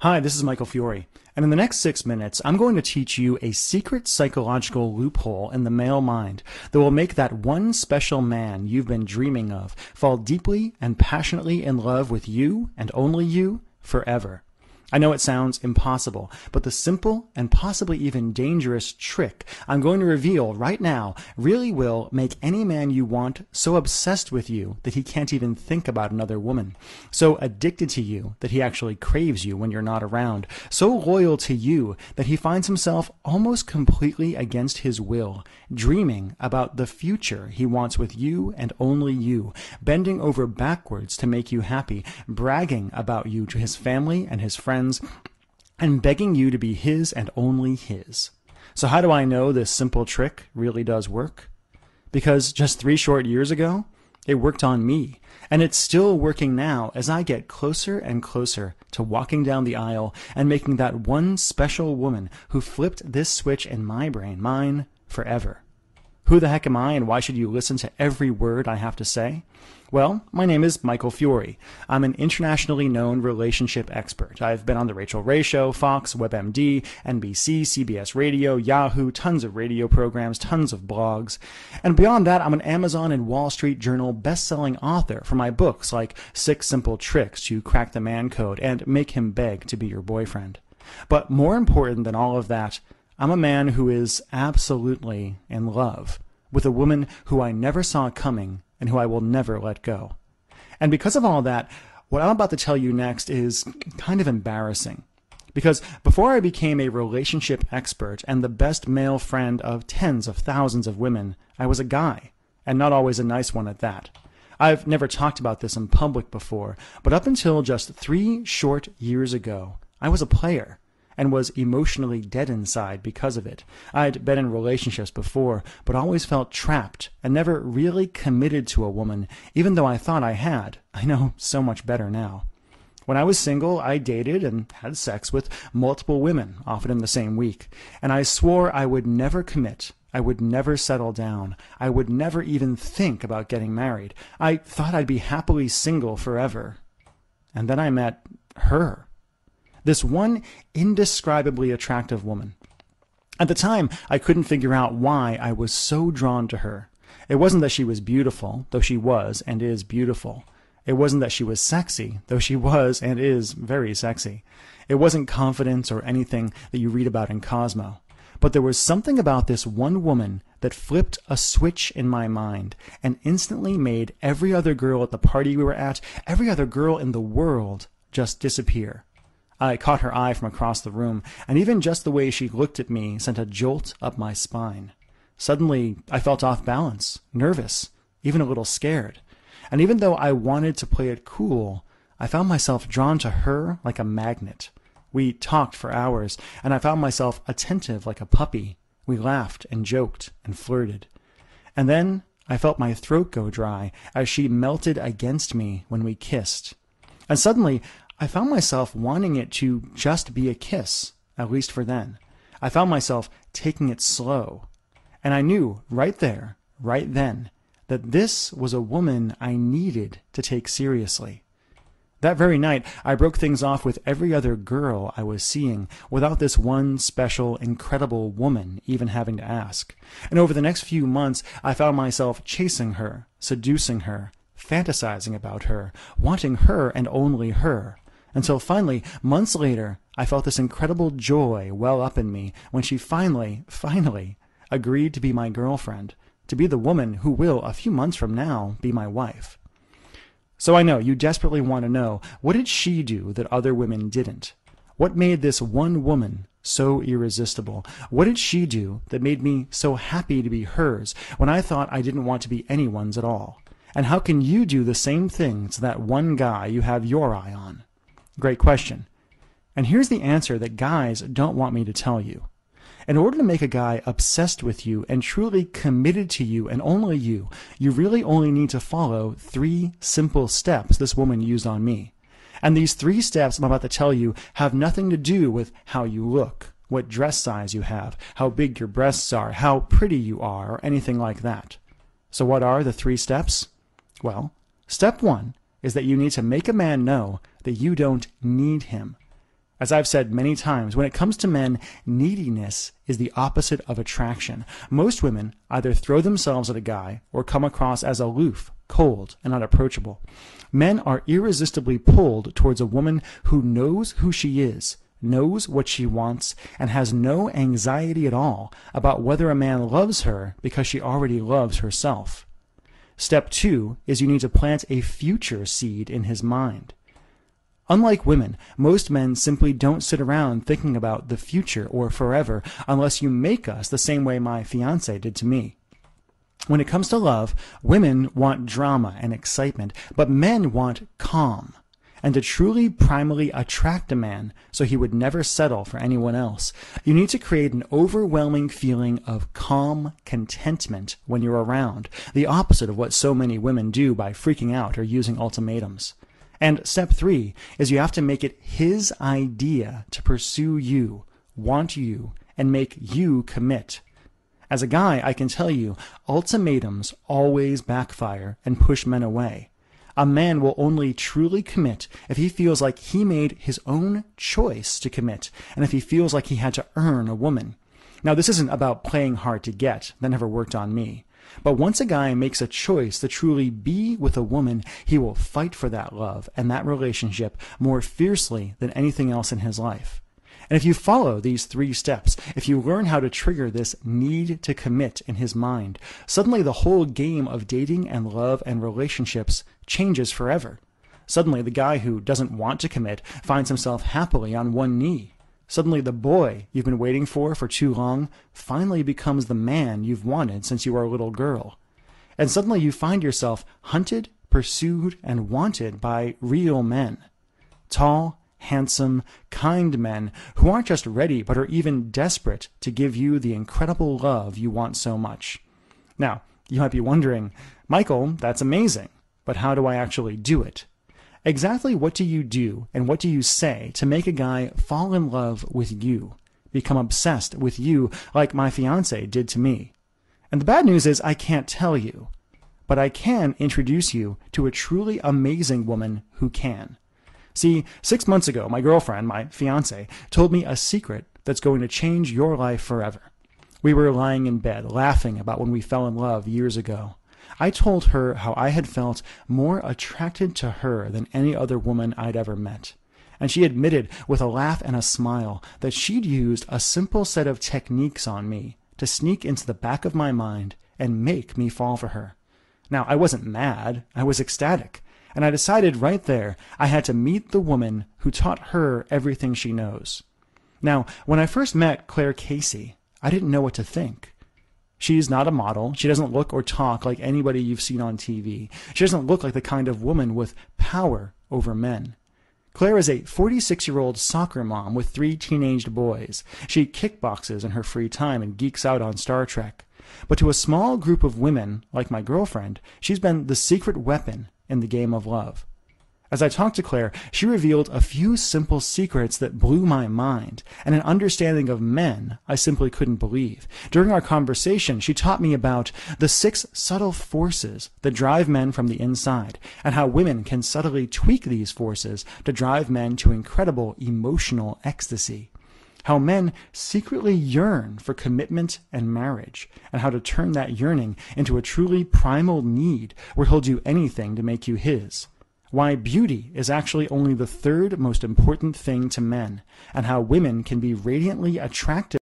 Hi, this is Michael Fiore, and in the next 6 minutes, I'm going to teach you a secret psychological loophole in the male mind that will make that one special man you've been dreaming of fall deeply and passionately in love with you and only you forever. I know it sounds impossible, but the simple and possibly even dangerous trick I'm going to reveal right now really will make any man you want so obsessed with you that he can't even think about another woman, so addicted to you that he actually craves you when you're not around, so loyal to you that he finds himself almost completely against his will, dreaming about the future he wants with you and only you, bending over backwards to make you happy, bragging about you to his family and his friends, and begging you to be his and only his. So how do I know this simple trick really does work? Because just 3 short years ago, it worked on me, and it's still working now as I get closer and closer to walking down the aisle and making that one special woman who flipped this switch in my brain mine forever. Who the heck am I, and why should you listen to every word I have to say? Well, my name is Michael Fiore. I'm an internationally known relationship expert. I've been on The Rachel Ray Show, Fox, WebMD, NBC, CBS Radio, Yahoo, tons of radio programs, tons of blogs. And beyond that, I'm an Amazon and Wall Street Journal best-selling author for my books like 6 Simple Tricks to Crack the Man Code and Make Him Beg to Be Your Boyfriend. But more important than all of that, I'm a man who is absolutely in love with a woman who I never saw coming and who I will never let go. And because of all that, what I'm about to tell you next is kind of embarrassing. Because before I became a relationship expert and the best male friend of tens of thousands of women, I was a guy, and not always a nice one at that. I've never talked about this in public before, but up until just 3 short years ago, I was a player, and was emotionally dead inside because of it. I'd been in relationships before, but always felt trapped and never really committed to a woman, even though I thought I had. I know so much better now. When I was single, I dated and had sex with multiple women, often in the same week, and I swore I would never commit. I would never settle down. I would never even think about getting married. I thought I'd be happily single forever. And then I met her. This one indescribably attractive woman. At the time, I couldn't figure out why I was so drawn to her. It wasn't that she was beautiful, though she was and is beautiful. It wasn't that she was sexy, though she was and is very sexy. It wasn't confidence or anything that you read about in Cosmo. But there was something about this one woman that flipped a switch in my mind and instantly made every other girl at the party we were at, every other girl in the world, just disappear. I caught her eye from across the room, and even just the way she looked at me sent a jolt up my spine. Suddenly, I felt off balance, nervous, even a little scared. And even though I wanted to play it cool, I found myself drawn to her like a magnet. We talked for hours, and I found myself attentive like a puppy. We laughed and joked and flirted. And then I felt my throat go dry as she melted against me when we kissed. And suddenly, I found myself wanting it to just be a kiss, at least for then. I found myself taking it slow. And I knew right there, right then, that this was a woman I needed to take seriously. That very night, I broke things off with every other girl I was seeing without this one special, incredible woman even having to ask. And over the next few months, I found myself chasing her, seducing her, fantasizing about her, wanting her and only her. Until finally, months later, I felt this incredible joy well up in me when she finally agreed to be my girlfriend, to be the woman who will, a few months from now, be my wife. So I know you desperately want to know, what did she do that other women didn't? What made this one woman so irresistible? What did she do that made me so happy to be hers when I thought I didn't want to be anyone's at all? And how can you do the same thing to that one guy you have your eye on? Great question. And here's the answer that guys don't want me to tell you. In order to make a guy obsessed with you and truly committed to you and only you really only need to follow 3 simple steps this woman used on me. And these 3 steps I'm about to tell you have nothing to do with how you look, what dress size you have, how big your breasts are, how pretty you are, or anything like that. So what are the 3 steps? Well, step 1 is that you need to make a man know that you don't need him. As I've said many times, when it comes to men, neediness is the opposite of attraction. Most women either throw themselves at a guy or come across as aloof, cold, and unapproachable. Men are irresistibly pulled towards a woman who knows who she is, knows what she wants, and has no anxiety at all about whether a man loves her because she already loves herself. Step 2 is you need to plant a future seed in his mind. Unlike women, most men simply don't sit around thinking about the future or forever unless you make us the same way my fiancé did to me. When it comes to love, women want drama and excitement, but men want calm. And to truly primally attract a man so he would never settle for anyone else, you need to create an overwhelming feeling of calm contentment when you're around, the opposite of what so many women do by freaking out or using ultimatums. And step 3 is you have to make it his idea to pursue you, want you, and make you commit. As a guy, I can tell you, ultimatums always backfire and push men away. A man will only truly commit if he feels like he made his own choice to commit, and if he feels like he had to earn a woman. Now, this isn't about playing hard to get. That never worked on me. But once a guy makes a choice to truly be with a woman, he will fight for that love and that relationship more fiercely than anything else in his life. And if you follow these 3 steps, if you learn how to trigger this need to commit in his mind, suddenly the whole game of dating and love and relationships changes forever. Suddenly the guy who doesn't want to commit finds himself happily on one knee. Suddenly the boy you've been waiting for too long finally becomes the man you've wanted since you were a little girl. And suddenly you find yourself hunted, pursued, and wanted by real men. Tall, handsome, kind men who aren't just ready but are even desperate to give you the incredible love you want so much. Now, you might be wondering, Michael, that's amazing, but how do I actually do it? Exactly what do you do and what do you say to make a guy fall in love with you, become obsessed with you like my fiancé did to me? And the bad news is I can't tell you, but I can introduce you to a truly amazing woman who can. See, 6 months ago, my girlfriend, my fiancé, told me a secret that's going to change your life forever. We were lying in bed, laughing about when we fell in love years ago. I told her how I had felt more attracted to her than any other woman I'd ever met. And she admitted with a laugh and a smile that she'd used a simple set of techniques on me to sneak into the back of my mind and make me fall for her. Now, I wasn't mad, I was ecstatic. And I decided right there I had to meet the woman who taught her everything she knows. Now, when I first met Claire Casey, I didn't know what to think. She's not a model. She doesn't look or talk like anybody you've seen on TV. She doesn't look like the kind of woman with power over men. Claire is a 46-year-old soccer mom with 3 teenaged boys. She kickboxes in her free time and geeks out on Star Trek. But to a small group of women, like my girlfriend, she's been the secret weapon in the game of love. As I talked to Claire, she revealed a few simple secrets that blew my mind, and an understanding of men I simply couldn't believe. During our conversation, she taught me about the 6 subtle forces that drive men from the inside, and how women can subtly tweak these forces to drive men to incredible emotional ecstasy. How men secretly yearn for commitment and marriage, and how to turn that yearning into a truly primal need where he'll do anything to make you his. Why beauty is actually only the 3rd most important thing to men, and how women can be radiantly attractive